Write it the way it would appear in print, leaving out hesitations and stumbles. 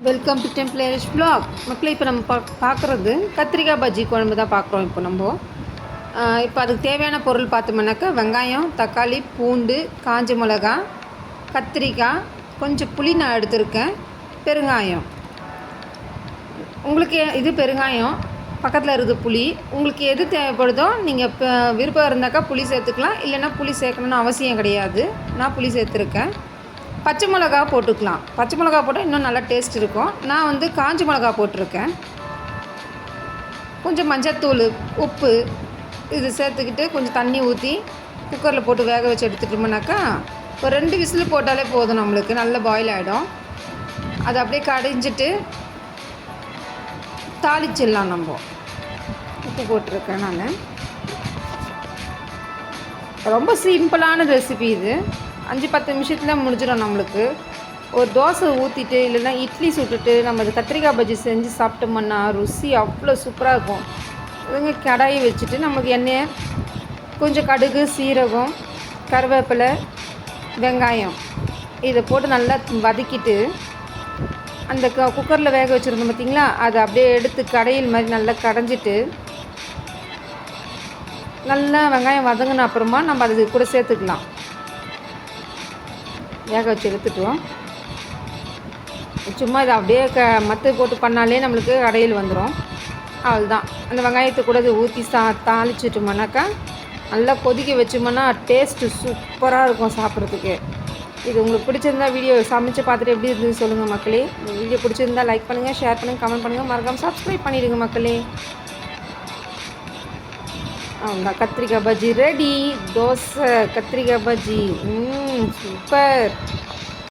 Welcome to டெம்ப்ளேரிஷ் vlog. மக்களே இப்போ நம்ம பார்க்குறது கத்திரிக்காய் பஜ்ஜி குழம்பு தான் பார்க்குறோம். இப்போ அதுக்கு தேவையான பொருள் பார்த்தோம்னாக்கா வெங்காயம், தக்காளி, பூண்டு, காஞ்ச மிளகா, கத்திரிக்காய், கொஞ்சம் புளி நான் எடுத்திருக்கேன், பெருங்காயம். உங்களுக்கு இது பெருங்காயம், பக்கத்தில் இருக்குது புளி. உங்களுக்கு எது தேவைப்படுதோ நீங்கள் இப்போ விருப்பம் இருந்தாக்கா புளி சேர்த்துக்கலாம், இல்லைன்னா புளி சேர்க்கணுன்னு அவசியம் கிடையாது. நான் புளி சேர்த்துருக்கேன். பச்சை மிளகா போட்டுக்கலாம். பச்சை மிளகா போட்டால் இன்னும் நல்லா டேஸ்ட் இருக்கும். நான் காஞ்ச மிளகா போட்டிருக்கேன். கொஞ்சம் மஞ்சத்தூள், உப்பு இது சேர்த்துக்கிட்டு கொஞ்சம் தண்ணி ஊற்றி குக்கரில் போட்டு வேக வச்சு எடுத்துட்டோம்னாக்கா ஒரு 2 விசில் போட்டாலே போதும், நம்மளுக்கு நல்ல பாயில் ஆகிடும். அதை அப்படியே கடைஞ்சிட்டு தாளிச்சிடலாம். நம்ம உப்பு போட்டிருக்கேன். நான் ரொம்ப சிம்பிளான ரெசிபி இது. 5-10 நிமிஷத்தில் முடிஞ்சிடும். நம்மளுக்கு ஒரு தோசை ஊற்றிட்டு இல்லைன்னா இட்லி சுட்டுட்டு நம்ம அது கத்திரிக்காய் பஜ்ஜி செஞ்சு சாப்பிட்டோம்னா ருசி அவ்வளோ சூப்பராக இருக்கும். இதுங்க கடாயை வச்சுட்டு நமக்கு எண்ணெய், கொஞ்சம் கடுகு, சீரகம், கருவேப்பிலை, வெங்காயம் இதை போட்டு நல்லா வதக்கிட்டு அந்த குக்கரில் வேக வச்சுருந்தோம் பார்த்திங்களா, அதை அப்படியே எடுத்து கடையில் மாதிரி நல்லா கடைஞ்சிட்டு நல்லா வெங்காயம் வதங்கின அப்புறமா நம்ம அது கூட சேர்த்துக்கலாம். வேக வச்சு எடுத்துட்டோம். சும்மா இதை அப்படியே மத்து போட்டு பண்ணாலே நம்மளுக்கு கடையில் வந்துடும். அவ்வளோதான். அந்த வெங்காயத்தை கூட இதை ஊற்றி தாளிச்சிட்டோம்னாக்கா நல்லா கொதிக்க வச்சோம்னா டேஸ்ட்டு சூப்பராக இருக்கும் சாப்பிட்றதுக்கு. இது உங்களுக்கு பிடிச்சிருந்தா வீடியோ சமைச்சு பார்த்துட்டு எப்படி இருந்தது சொல்லுங்கள் மக்களே. இந்த வீடியோ பிடிச்சிருந்தா லைக் பண்ணுங்கள், ஷேர் பண்ணுங்கள், கமெண்ட் பண்ணுங்கள், மறக்காமல் சப்ஸ்கிரைப் பண்ணிடுங்க மக்களே. அவ்வளோதான், கத்திரிக்காய் பஜ்ஜி ரெடி. தோசை, கத்திரிக்காய் பஜ்ஜி, சூப்பர்.